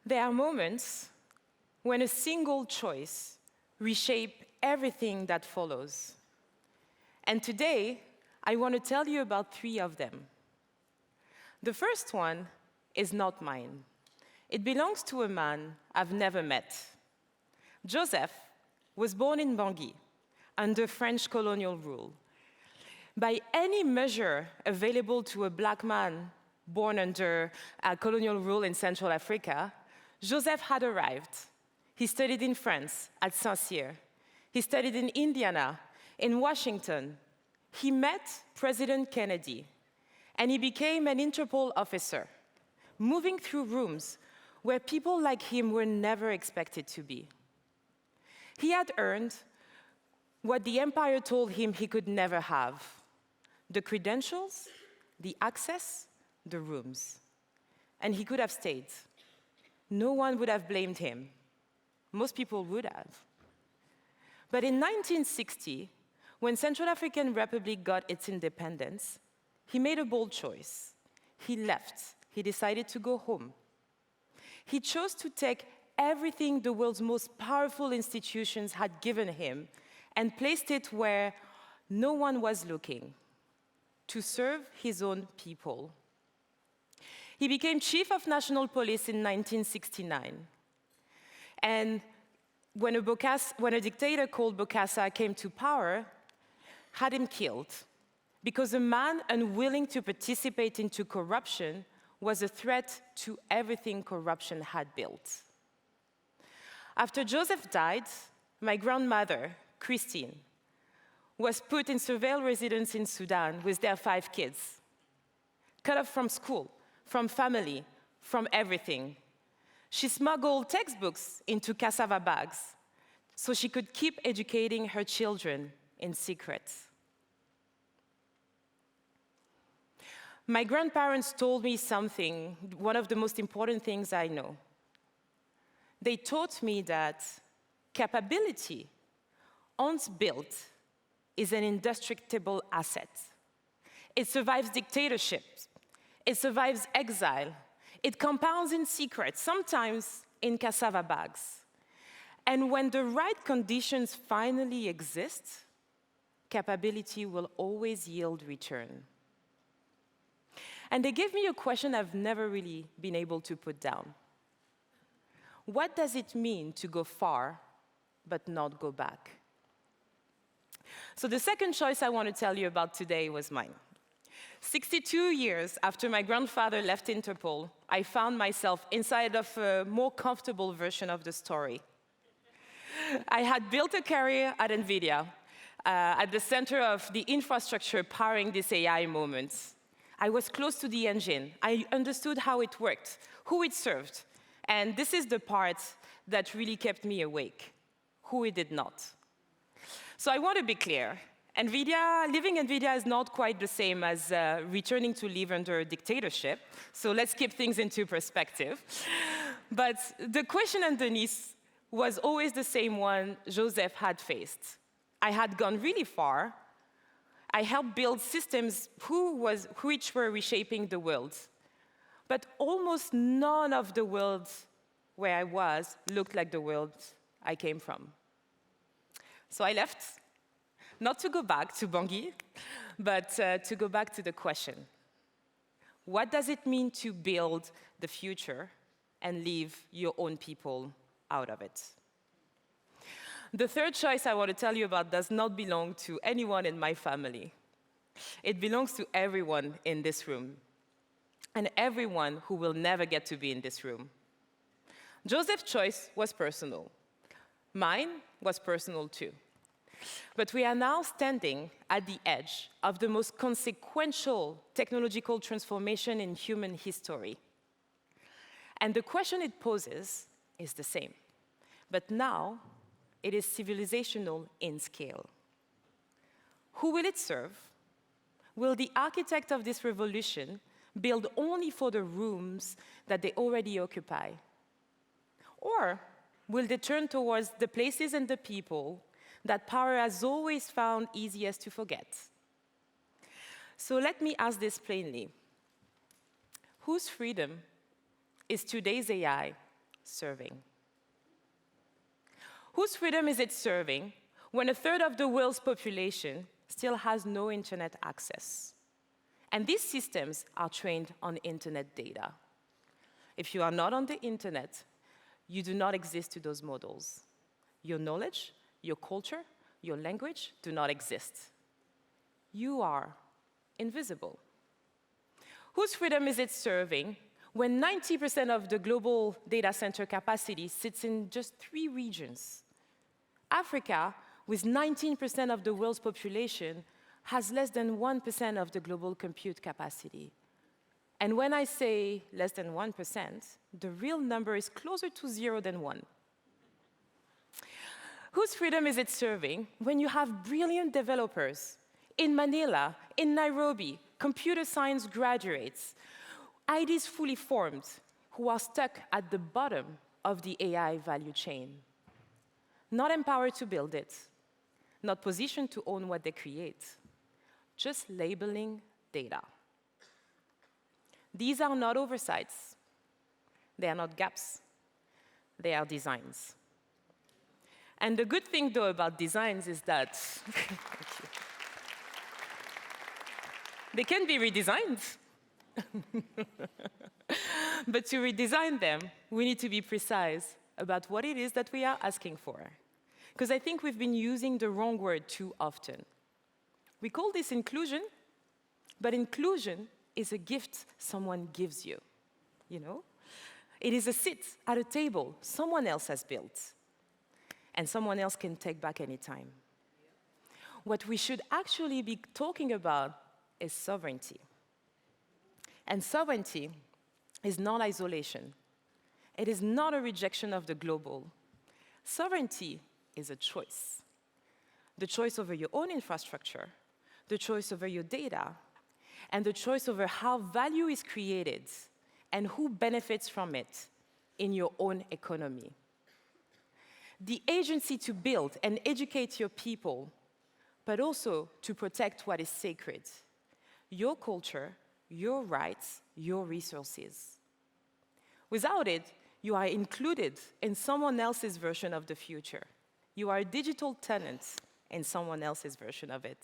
There are moments when a single choice reshapes everything that follows. And today, I want to tell you about 3 of them. The first one is not mine. It belongs to a man I've never met. Joseph was born in Bangui under French colonial rule. By any measure available to a black man born under colonial rule in Central Africa, Joseph had arrived. He studied in France at Saint-Cyr. He studied in Indiana, in Washington. He met President Kennedy, and he became an Interpol officer, moving through rooms where people like him were never expected to be. He had earned what the empire told him he could never have: the credentials, the access, the rooms. And he could have stayed. No one would have blamed him. Most people would have. But in 1960, when Central African Republic got its independence, he made a bold choice. He left. He decided to go home. He chose to take everything the world's most powerful institutions had given him and placed it where no one was looking, to serve his own people. He became chief of national police in 1969. And when a dictator called Bokassa came to power, had him killed, because a man unwilling to participate into corruption was a threat to everything corruption had built. After Joseph died, my grandmother, Christine, was put in surveillance residence in Sudan with their 5 kids, cut off from school, from family, from everything. She smuggled textbooks into cassava bags so she could keep educating her children in secret. My grandparents told me something, one of the most important things I know. They taught me that capability, once built, is an indestructible asset. It survives dictatorships. It survives exile. It compounds in secret, sometimes in cassava bags. And when the right conditions finally exist, capability will always yield return. And they gave me a question I've never really been able to put down. What does it mean to go far, but not go back? So the second choice I want to tell you about today was mine. 62 years after my grandfather left Interpol, I found myself inside of a more comfortable version of the story. I had built a career at NVIDIA, at the center of the infrastructure powering this AI moment. I was close to the engine. I understood how it worked, who it served. And this is the part that really kept me awake, who it did not. So I want to be clear. Leaving NVIDIA is not quite the same as returning to live under a dictatorship. So let's keep things into perspective. But the question underneath was always the same one Joseph had faced. I had gone really far. I helped build systems which were reshaping the world. But almost none of the world where I was looked like the world I came from. So I left, not to go back to Bangui, but to go back to the question. What does it mean to build the future and leave your own people out of it? The third choice I want to tell you about does not belong to anyone in my family. It belongs to everyone in this room, and everyone who will never get to be in this room. Joseph's choice was personal. Mine was personal too. But we are now standing at the edge of the most consequential technological transformation in human history. And the question it poses is the same. But now, it is civilizational in scale. Who will it serve? Will the architect of this revolution build only for the rooms that they already occupy? Or will they turn towards the places and the people that power has always found easiest to forget? So let me ask this plainly. Whose freedom is today's AI serving? Whose freedom is it serving when a third of the world's population still has no internet access? And these systems are trained on internet data. If you are not on the internet, you do not exist to those models. Your knowledge, your culture, your language do not exist. You are invisible. Whose freedom is it serving when 90% of the global data center capacity sits in just 3 regions? Africa, with 19% of the world's population, has less than 1% of the global compute capacity. And when I say less than 1%, the real number is closer to 0 than 1. Whose freedom is it serving when you have brilliant developers in Manila, in Nairobi, computer science graduates, ideas fully formed, who are stuck at the bottom of the AI value chain? Not empowered to build it, not positioned to own what they create, just labeling data. These are not oversights. They are not gaps. They are designs. And the good thing, though, about designs is that they can be redesigned. But to redesign them, we need to be precise about what it is that we are asking for. Because I think we've been using the wrong word too often. We call this inclusion, but inclusion is a gift someone gives you, you know? It is a seat at a table someone else has built, and someone else can take back anytime. What we should actually be talking about is sovereignty. And sovereignty is not isolation. It is not a rejection of the global. Sovereignty is a choice. The choice over your own infrastructure, the choice over your data, and the choice over how value is created and who benefits from it in your own economy. The agency to build and educate your people, but also to protect what is sacred: your culture, your rights, your resources. Without it, you are included in someone else's version of the future. You are a digital tenant in someone else's version of it.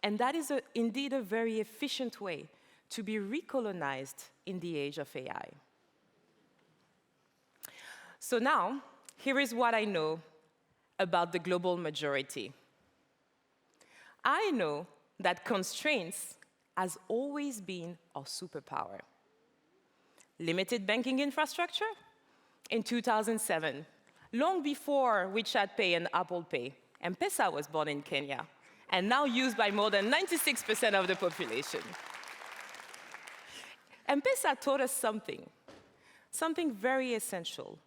And that is indeed a very efficient way to be recolonized in the age of AI. So now, here is what I know about the global majority. I know that constraints has always been our superpower. Limited banking infrastructure? In 2007, long before WeChat Pay and Apple Pay, M-Pesa was born in Kenya, and now used by more than 96% of the population. M-Pesa taught us something very essential.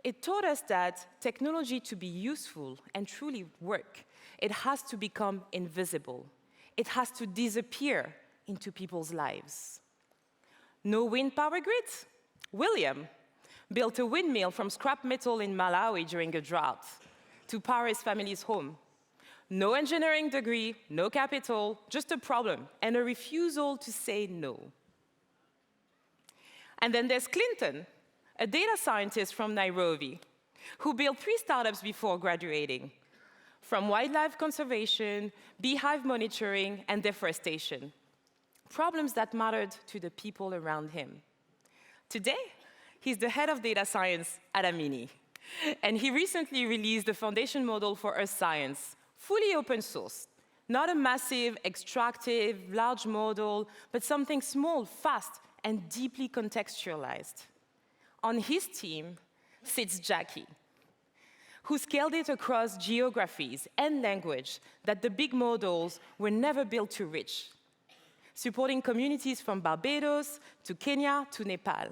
It taught us that technology, to be useful and truly work, it has to become invisible. It has to disappear into people's lives. No wind power grid? William built a windmill from scrap metal in Malawi during a drought to power his family's home. No engineering degree, no capital, just a problem and a refusal to say no. And then there's Clinton, a data scientist from Nairobi, who built 3 startups before graduating, from wildlife conservation, beehive monitoring, and deforestation, problems that mattered to the people around him. Today, he's the head of data science at Amini, and he recently released the foundation model for Earth science, fully open source, not a massive, extractive, large model, but something small, fast, and deeply contextualized. On his team sits Jackie, who scaled it across geographies and language that the big models were never built to reach, supporting communities from Barbados to Kenya to Nepal.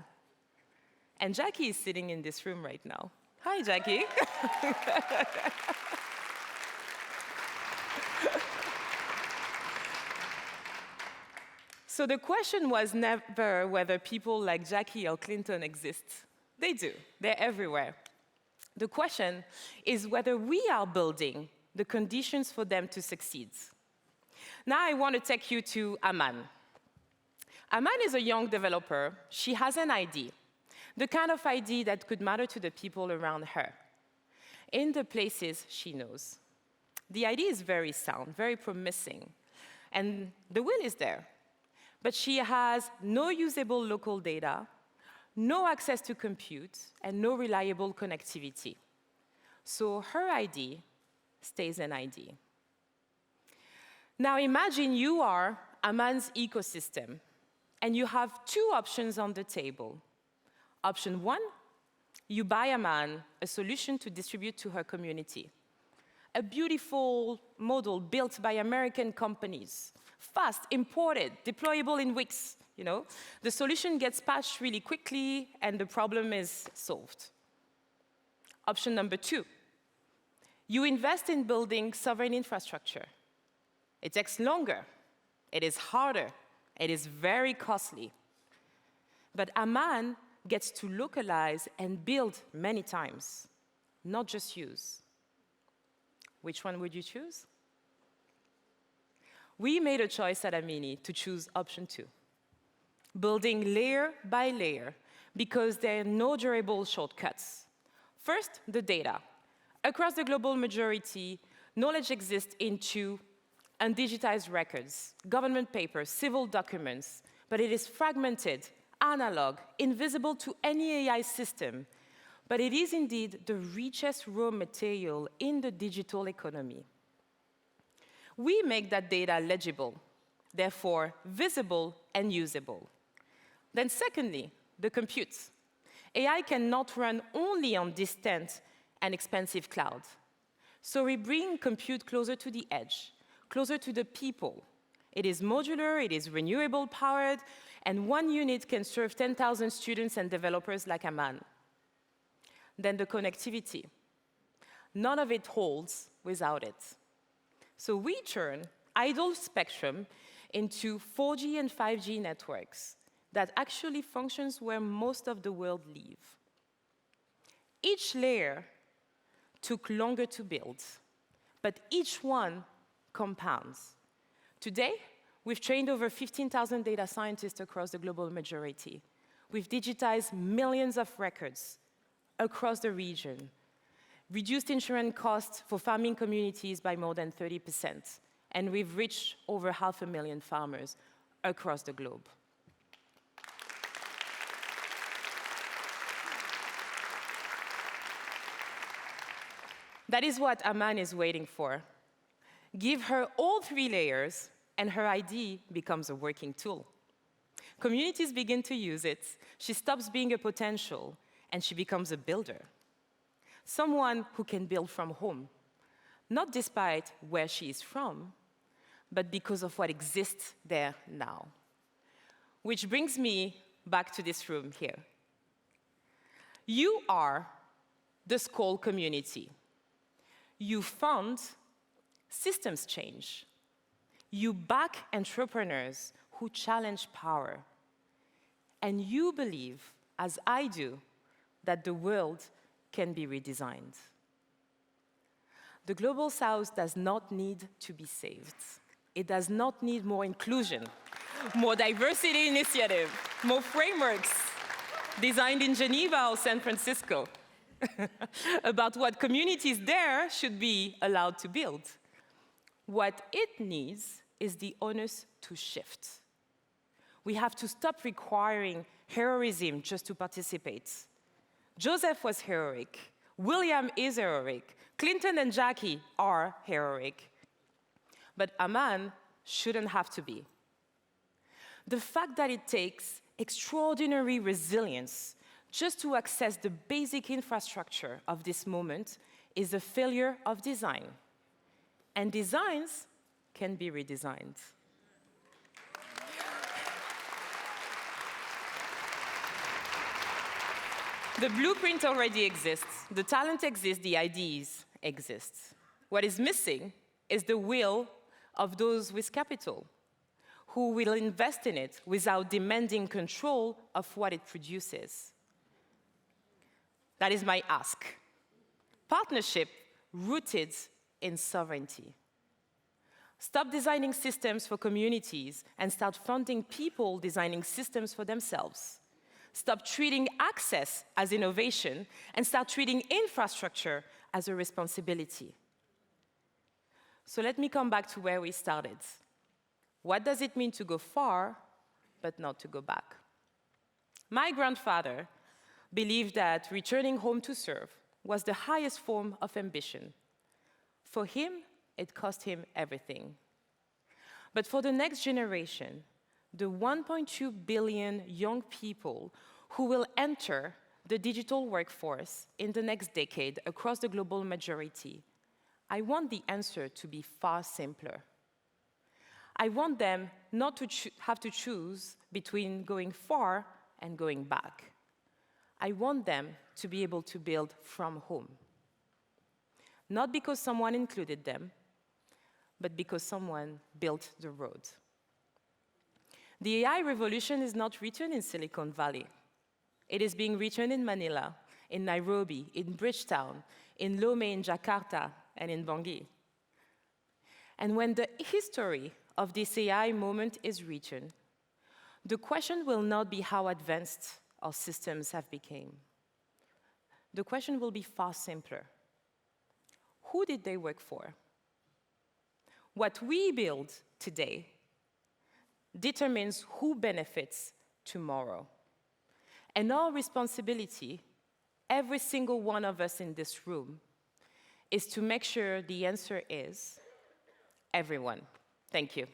And Jackie is sitting in this room right now. Hi, Jackie. So the question was never whether people like Jackie or Clinton exist. They do. They're everywhere. The question is whether we are building the conditions for them to succeed. Now I want to take you to Aman. Aman is a young developer. She has an idea the kind of ID that could matter to the people around her, in the places she knows. The idea is very sound, very promising, and the will is there. But she has no usable local data, no access to compute, and no reliable connectivity. So her ID stays an ID. Now imagine you are Aman's ecosystem, and you have two options on the table. Option one, you buy Aman a solution to distribute to her community. A beautiful model built by American companies, fast, imported, deployable in weeks. The solution gets patched really quickly, and the problem is solved. Option number two, you invest in building sovereign infrastructure. It takes longer, it is harder, it is very costly. But Aman gets to localize and build many times, not just use. Which one would you choose? We made a choice at Amini to choose option two, building layer by layer, because there are no durable shortcuts. First, the data. Across the global majority, knowledge exists in two undigitized records, government papers, civil documents, but it is fragmented, analog, invisible to any AI system. But it is indeed the richest raw material in the digital economy. We make that data legible, therefore visible and usable. Then secondly, the compute. AI cannot run only on distant and expensive cloud. So we bring compute closer to the edge, closer to the people. It is modular, it is renewable powered, and one unit can serve 10,000 students and developers like Aman. Then the connectivity. None of it holds without it. So we turn idle spectrum into 4G and 5G networks that actually functions where most of the world live. Each layer took longer to build, but each one compounds. Today, we've trained over 15,000 data scientists across the global majority. We've digitized millions of records across the region, reduced insurance costs for farming communities by more than 30%, and we've reached over 500,000 farmers across the globe. That is what Aman is waiting for. Give her all three layers, and her ID becomes a working tool. Communities begin to use it, she stops being a potential, and she becomes a builder. Someone who can build from home, not despite where she is from, but because of what exists there now. Which brings me back to this room here. You are the Skoll community. You fund systems change. You back entrepreneurs who challenge power. And you believe, as I do, that the world can be redesigned. The Global South does not need to be saved. It does not need more inclusion, more diversity initiative, more frameworks designed in Geneva or San Francisco about what communities there should be allowed to build. What it needs is the onus to shift. We have to stop requiring heroism just to participate. Joseph was heroic. William is heroic. Clinton and Jackie are heroic. But Aman shouldn't have to be. The fact that it takes extraordinary resilience just to access the basic infrastructure of this moment is a failure of design. And designs can be redesigned. The blueprint already exists, the talent exists, the ideas exist. What is missing is the will of those with capital, who will invest in it without demanding control of what it produces. That is my ask. Partnership rooted in sovereignty. Stop designing systems for communities and start funding people designing systems for themselves. stop treating access as innovation and start treating infrastructure as a responsibility. So let me come back to where we started. What does it mean to go far, but not to go back? My grandfather believed that returning home to serve was the highest form of ambition. For him, it cost him everything. But for the next generation, the 1.2 billion young people who will enter the digital workforce in the next decade across the global majority, I want the answer to be far simpler. I want them not to have to choose between going far and going back. I want them to be able to build from home. Not because someone included them, but because someone built the road. The AI revolution is not written in Silicon Valley. It is being written in Manila, in Nairobi, in Bridgetown, in Lomé in Jakarta, and in Bangui. And when the history of this AI moment is written, the question will not be how advanced our systems have become. The question will be far simpler. Who did they work for? What we build today determines who benefits tomorrow. And our responsibility, every single one of us in this room, is to make sure the answer is everyone. Thank you.